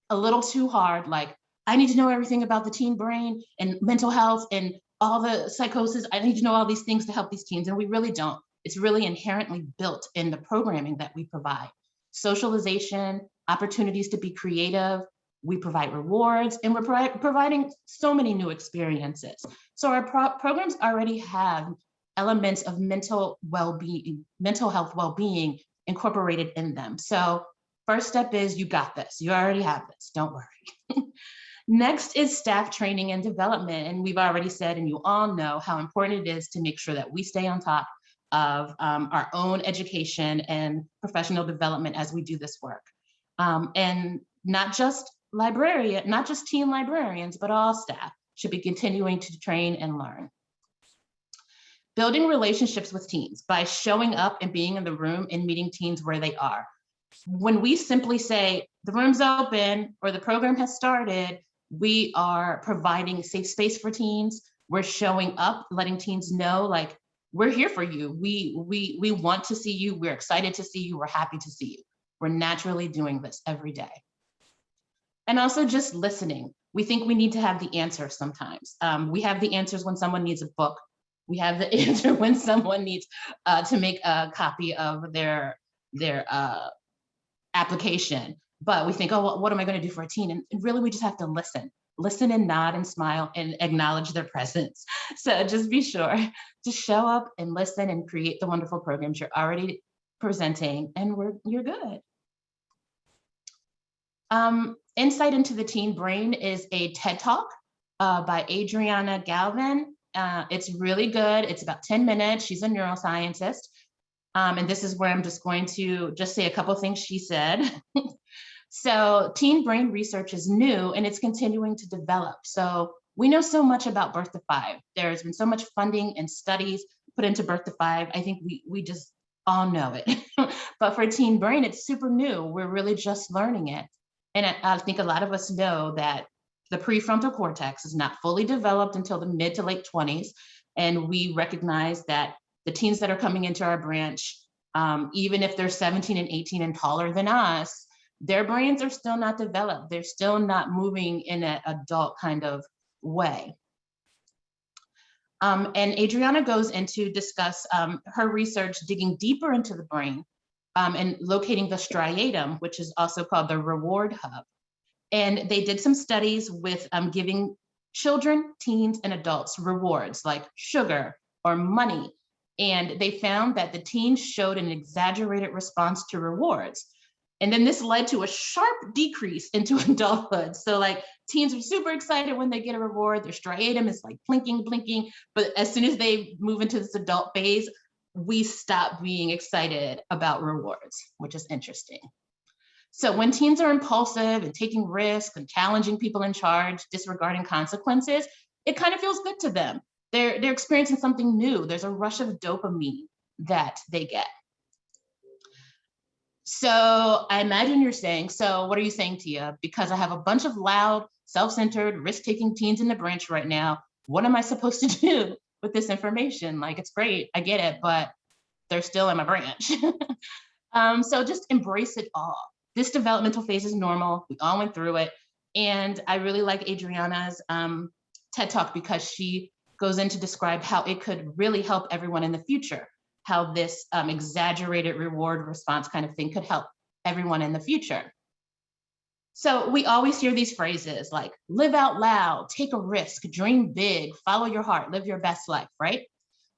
a little too hard, like, I need to know everything about the teen brain and mental health and all the psychosis. I need to know all these things to help these teens, and we really don't. It's really inherently built in the programming that we provide. Socialization, opportunities to be creative, we provide rewards, and we're providing so many new experiences. So our programs already have elements of mental well-being, mental health well-being incorporated in them. So first step is, you got this. You already have this, don't worry. Next is staff training and development. And we've already said, and you all know how important it is to make sure that we stay on top of our own education and professional development as we do this work. And not just teen librarians, but all staff should be continuing to train and learn. Building relationships with teens by showing up and being in the room and meeting teens where they are. When we simply say the room's open or the program has started, we are providing a safe space for teens. We're showing up, letting teens know, like, we're here for you. We want to see you. We're excited to see you. We're happy to see you. We're naturally doing this every day. And also just listening. We think we need to have the answer sometimes. We have the answers when someone needs a book. We have the answer when someone needs to make a copy of their application. But we think, oh, well, what am I going to do for a teen? And really, we just have to listen and nod and smile and acknowledge their presence. So just be sure to show up and listen and create the wonderful programs you're already presenting, and you're good. Insight into the Teen Brain is a TED Talk by Adriana Galvin. It's really good. It's about 10 minutes. She's a neuroscientist. And this is where I'm just going to just say a couple of things she said. So teen brain research is new and it's continuing to develop. So we know so much about birth to 5. There's been so much funding and studies put into birth to 5. I think we just all know it. But for teen brain, it's super new. We're really just learning it. And I think a lot of us know that the prefrontal cortex is not fully developed until the mid to late 20s. And we recognize that the teens that are coming into our branch, even if they're 17 and 18 and taller than us, their brains are still not developed. They're still not moving in an adult kind of way. And Adriana goes into discuss her research digging deeper into the brain and locating the striatum, which is also called the reward hub. And they did some studies with giving children, teens, and adults rewards like sugar or money. And they found that the teens showed an exaggerated response to rewards. And then this led to a sharp decrease into adulthood. So like teens are super excited when they get a reward, their striatum is like blinking. But as soon as they move into this adult phase, we stop being excited about rewards, which is interesting. So when teens are impulsive and taking risks and challenging people in charge, disregarding consequences, it kind of feels good to them. They're experiencing something new. There's a rush of dopamine that they get. So I imagine you're saying, so what are you saying, Tia? Because I have a bunch of loud, self-centered, risk-taking teens in the branch right now. What am I supposed to do with this information? Like, it's great, I get it, but they're still in my branch. So just embrace it all. This developmental phase is normal. We all went through it. And I really like Adriana's TED Talk because she goes in to describe how it could really help everyone in the future, how this exaggerated reward response kind of thing could help everyone in the future. So we always hear these phrases like live out loud, take a risk, dream big, follow your heart, live your best life, right?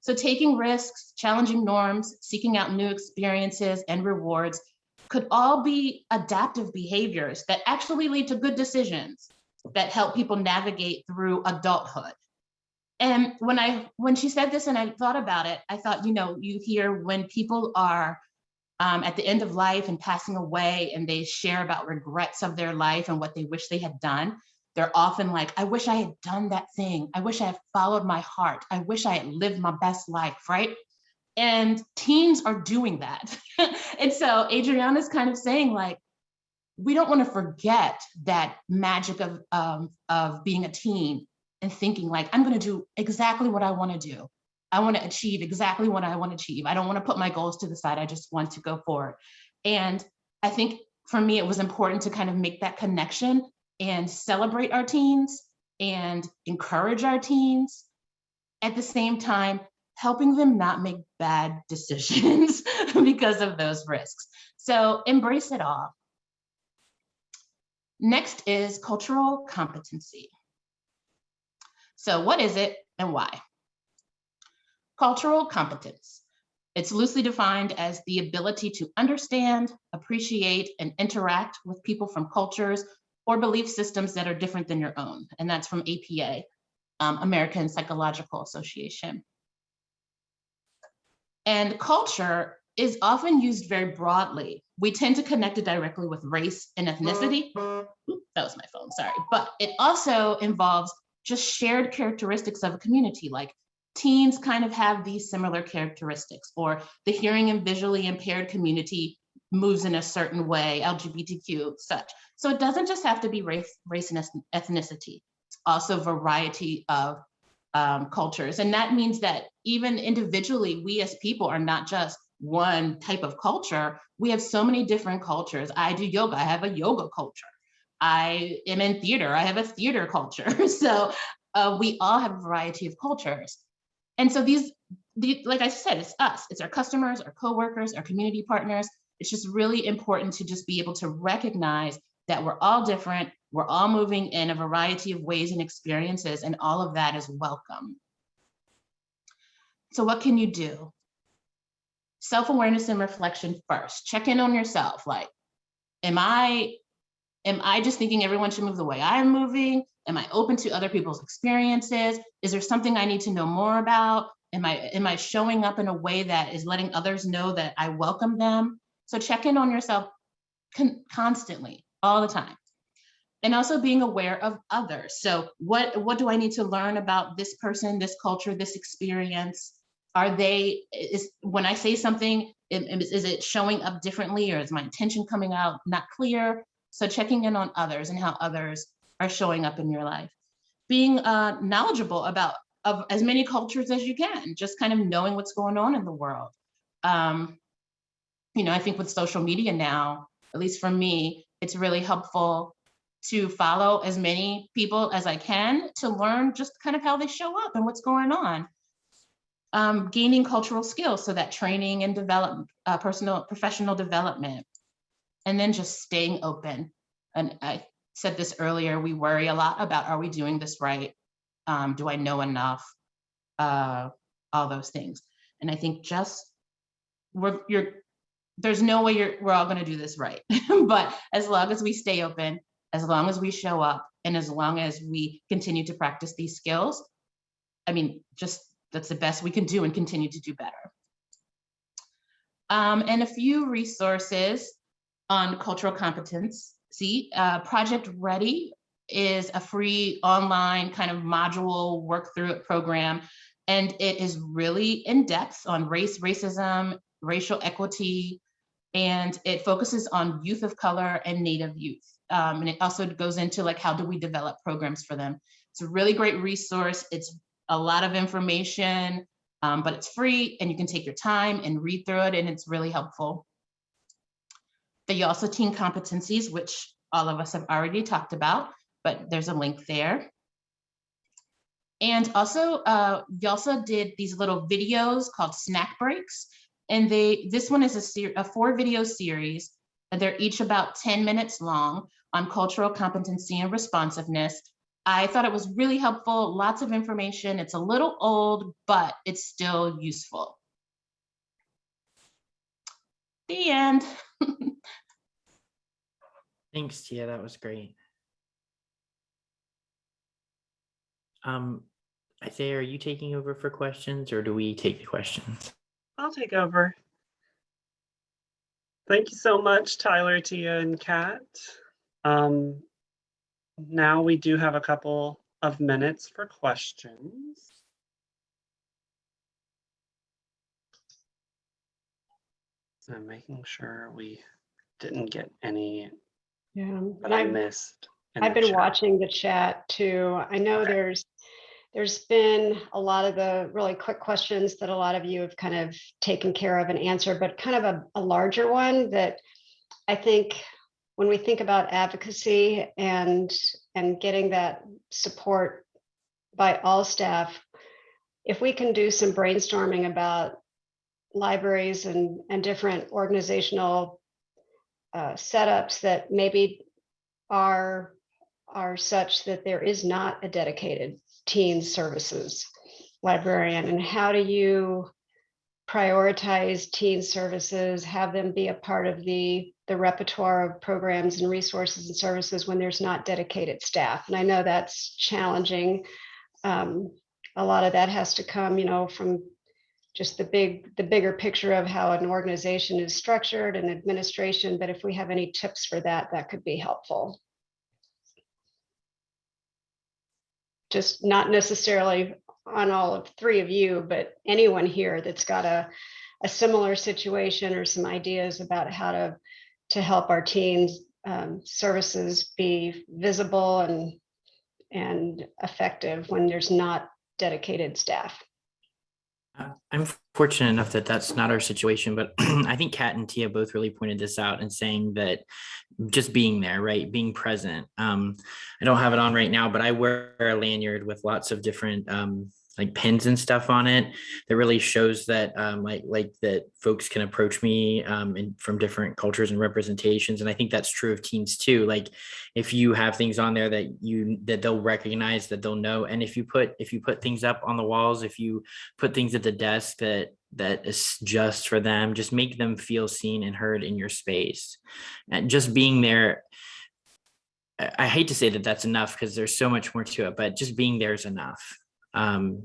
So taking risks, challenging norms, seeking out new experiences and rewards could all be adaptive behaviors that actually lead to good decisions that help people navigate through adulthood. And when she said this and I thought about it, I thought, you hear when people are at the end of life and passing away and they share about regrets of their life and what they wish they had done. They're often like, I wish I had done that thing. I wish I had followed my heart. I wish I had lived my best life, right? And teens are doing that. And so Adriana's kind of saying like, we don't want to forget that magic of being a teen and thinking like, I'm going to do exactly what I want to do. I want to achieve exactly what I want to achieve. I don't want to put my goals to the side. I just want to go forward. And I think for me, it was important to kind of make that connection and celebrate our teens and encourage our teens at the same time, helping them not make bad decisions because of those risks. So embrace it all. Next is cultural competency. So what is it and why? Cultural competence. It's loosely defined as the ability to understand, appreciate, and interact with people from cultures or belief systems that are different than your own. And that's from APA, American Psychological Association. And culture is often used very broadly. We tend to connect it directly with race and ethnicity. Oops, that was my phone, sorry. But it also involves just shared characteristics of a community, like teens kind of have these similar characteristics, or the hearing and visually impaired community moves in a certain way, LGBTQ, such. So it doesn't just have to be race and ethnicity. It's also a variety of cultures. And that means that even individually, we as people are not just one type of culture. We have so many different cultures. I do yoga, I have a yoga culture. I am in theater, I have a theater culture. So we all have a variety of cultures. And so these, like I said, it's us, it's our customers, our coworkers, our community partners. It's just really important to just be able to recognize that we're all different, we're all moving in a variety of ways and experiences, and all of that is welcome. So what can you do? Self-awareness and reflection first. Check in on yourself. Like, am I just thinking everyone should move the way I'm moving? Am I open to other people's experiences? Is there something I need to know more about? Am I showing up in a way that is letting others know that I welcome them? So check in on yourself constantly, all the time. And also being aware of others. So what do I need to learn about this person, this culture, this experience? When I say something, is it showing up differently, or is my intention coming out not clear? So checking in on others and how others are showing up in your life. Being knowledgeable of as many cultures as you can, just kind of knowing what's going on in the world. I think with social media now, at least for me, it's really helpful to follow as many people as I can to learn just kind of how they show up and what's going on. Gaining cultural skills, so that training and professional development, and then just staying open. And I said this earlier, we worry a lot about, are we doing this right? Do I know enough? All those things. And I think there's no way we're all going to do this right. But as long as we stay open, as long as we show up, and as long as we continue to practice these skills, that's the best we can do and continue to do better. And a few resources on cultural competency. Project Ready is a free online kind of module work through it program. And it is really in depth on race, racism, racial equity, and it focuses on youth of color and Native youth. And it also goes into like, how do we develop programs for them? It's a really great resource. It's a lot of information, but it's free and you can take your time and read through it, and it's really helpful. The YALSA Teen Competencies, which all of us have already talked about, but there's a link there. And also YALSA did these little videos called snack breaks. And this one is a 4-video series, and they're each about 10 minutes long on cultural competency and responsiveness. I thought it was really helpful, lots of information. It's a little old, but it's still useful. The end. Thanks, Tia, that was great. Isaiah, are you taking over for questions or do we take the questions? I'll take over. Thank you so much, Tyler, Tia, and Kat. Now we do have a couple of minutes for questions. So I'm making sure we didn't get any Yeah, that and I missed in I've the been chat. watching the chat too. I know Okay. there's been a lot of the really quick questions that a lot of you have kind of taken care of and answered, but kind of a larger one that I think when we think about advocacy and getting that support by all staff, if we can do some brainstorming about libraries and different organizational setups that maybe are such that there is not a dedicated teen services librarian, and how do you prioritize teen services, have them be a part of the repertoire of programs and resources and services when there's not dedicated staff? And I know that's challenging. A lot of that has to come, from just the bigger picture of how an organization is structured and administration. But if we have any tips for that, that could be helpful. Just not necessarily on all of three of you, but anyone here that's got a similar situation or some ideas about how to help our teens services be visible and effective when there's not dedicated staff. I'm fortunate enough that that's not our situation, but I think Kat and Tia both really pointed this out and saying that just being there, right? Being present. I don't have it on right now, but I wear a lanyard with lots of different like pins and stuff on it that really shows that like that folks can approach me from different cultures and representations. And I think that's true of teens too. Like if you have things on there that they'll recognize, that they'll know. And if you put things up on the walls, if you put things at the desk that is just for them, just make them feel seen and heard in your space. And just being there, I hate to say that that's enough because there's so much more to it, but just being there is enough.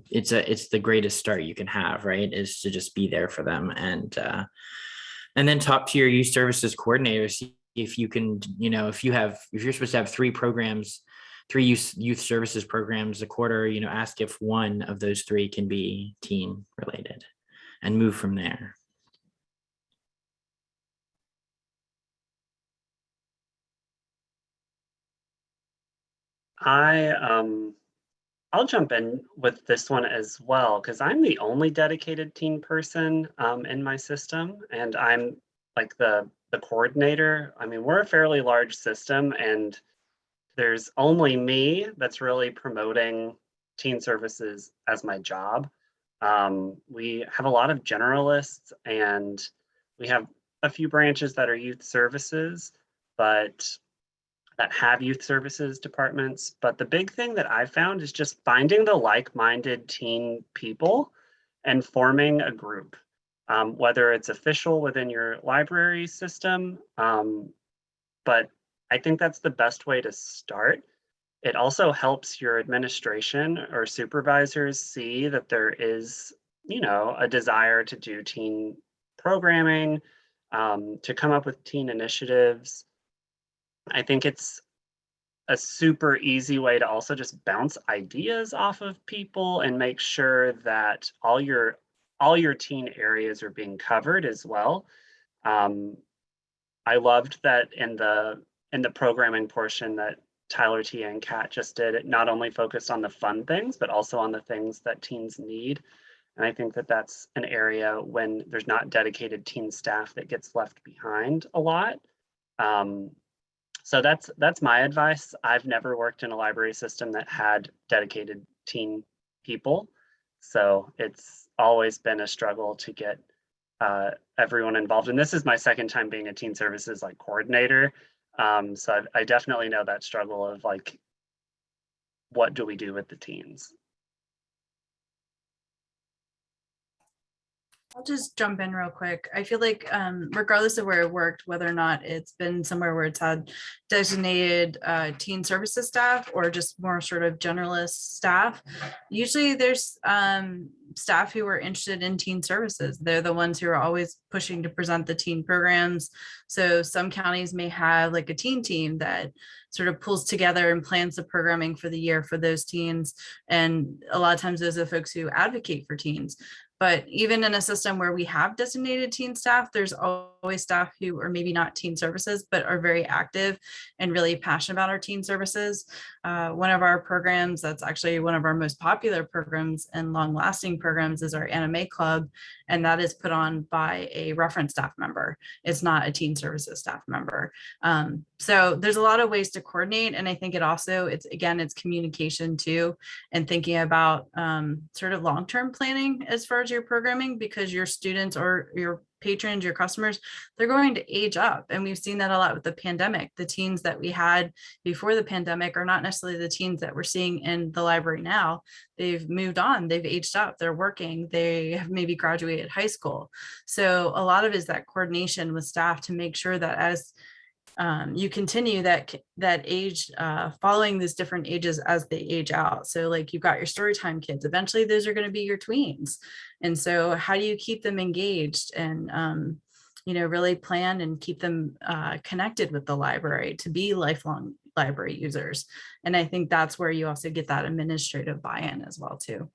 It's the greatest start you can have, right? Is to just be there for them, and then talk to your youth services coordinators if you can, if you're supposed to have three youth services programs a quarter, ask if one of those three can be teen related and move from there. I'll jump in with this one as well, because I'm the only dedicated teen person in my system, and I'm like the coordinator. I mean, we're a fairly large system, and there's only me that's really promoting teen services as my job. We have a lot of generalists, and we have a few branches that are youth services, but that have youth services departments. But the big thing that I found is just finding the like-minded teen people and forming a group, whether it's official within your library system. But I think that's the best way to start. It also helps your administration or supervisors see that there is, a desire to do teen programming, to come up with teen initiatives. I think it's a super easy way to also just bounce ideas off of people and make sure that all your teen areas are being covered as well. I loved that in the programming portion that Tyler, Tia, and Kat just did. It not only focused on the fun things, but also on the things that teens need. And I think that that's an area when there's not dedicated teen staff that gets left behind a lot. So that's my advice. I've never worked in a library system that had dedicated teen people. So it's always been a struggle to get everyone involved. And this is my second time being a teen services coordinator. So I definitely know that struggle of what do we do with the teens? I'll just jump in real quick. I feel like regardless of where it worked, whether or not it's been somewhere where it's had designated teen services staff or just more sort of generalist staff, usually there's staff who are interested in teen services. They're the ones who are always pushing to present the teen programs. So some counties may have like a teen team that sort of pulls together and plans the programming for the year for those teens. And a lot of times those are folks who advocate for teens. But even in a system where we have designated teen staff, there's always staff who are maybe not teen services, but are very active and really passionate about our teen services. One of our programs that's actually one of our most popular programs and long-lasting programs is our anime club. And that is put on by a reference staff member. It's not a teen services staff member. So there's a lot of ways to coordinate. And I think it's communication too, and thinking about sort of long-term planning as far as your programming, because your students or your patrons, your customers, they're going to age up. And we've seen that a lot with the pandemic. The teens that we had before the pandemic are not necessarily the teens that we're seeing in the library now. They've moved on, they've aged up, they're working, they have maybe graduated high school. So a lot of it is that coordination with staff to make sure that as you continue that age, following these different ages as they age out. So like you've got your storytime kids, eventually those are going to be your tweens. And so how do you keep them engaged and, really plan and keep them connected with the library to be lifelong library users? And I think that's where you also get that administrative buy-in as well too.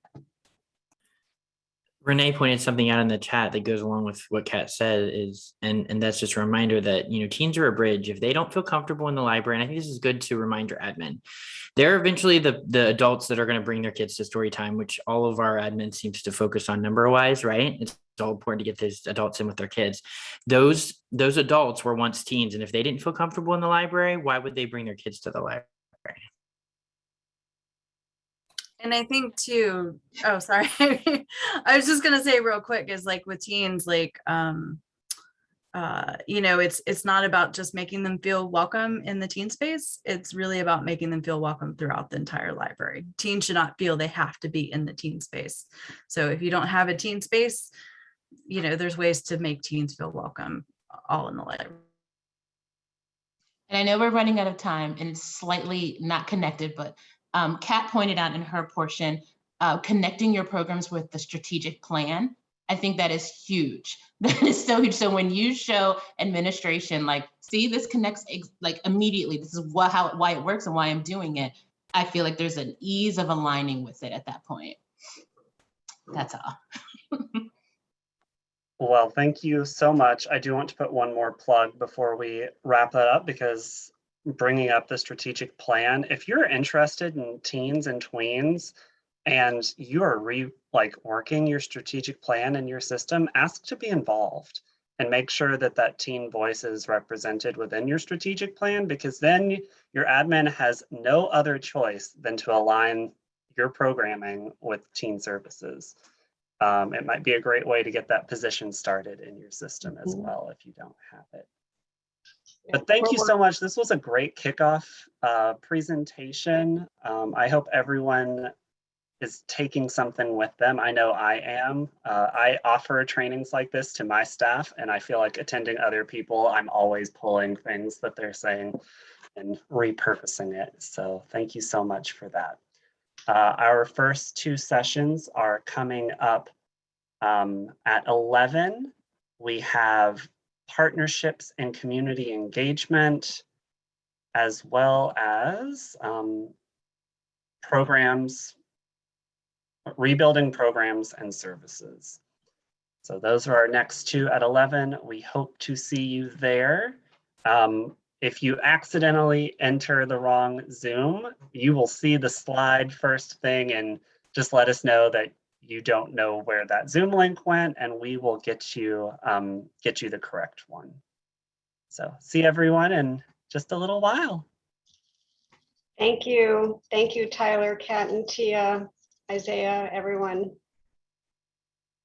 Renee pointed something out in the chat that goes along with what Kat said and that's just a reminder that, teens are a bridge. If they don't feel comfortable in the library, and I think this is good to remind your admin, they're eventually the adults that are going to bring their kids to story time, which all of our admin seems to focus on number wise, right? It's all important to get those adults in with their kids. Those adults were once teens. And if they didn't feel comfortable in the library, why would they bring their kids to the library? And I think too, oh, sorry. I was just going to say real quick is like with teens, like, it's not about just making them feel welcome in the teen space. It's really about making them feel welcome throughout the entire library. Teens should not feel they have to be in the teen space. So if you don't have a teen space, there's ways to make teens feel welcome all in the library. And I know we're running out of time and it's slightly not connected, but Kat pointed out in her portion, connecting your programs with the strategic plan. I think that is huge. That is so huge. So when you show administration, like, see, this connects like immediately. This is why it works and why I'm doing it. I feel like there's an ease of aligning with it at that point. That's all. Well, thank you so much. I do want to put one more plug before we wrap that up, because bringing up the strategic plan, if you're interested in teens and tweens and you are working your strategic plan in your system, ask to be involved and make sure that teen voice is represented within your strategic plan, because then your admin has no other choice than to align your programming with teen services. It might be a great way to get that position started in your system as well if you don't have it. But thank you so much. This was a great kickoff presentation. I hope everyone is taking something with them. I know I am. I offer trainings like this to my staff, and I feel like attending other people, I'm always pulling things that they're saying and repurposing it. So thank you so much for that. Our first two sessions are coming up at 11. We have partnerships and community engagement, as well as rebuilding programs and services. So those are our next two at 11. We hope to see you there. If you accidentally enter the wrong Zoom, you will see the slide first thing, and just let us know that you don't know where that Zoom link went, and we will get you the correct one. So see everyone in just a little while. Thank you. Thank you, Tyler, Kat, and Tia, Isaiah, everyone.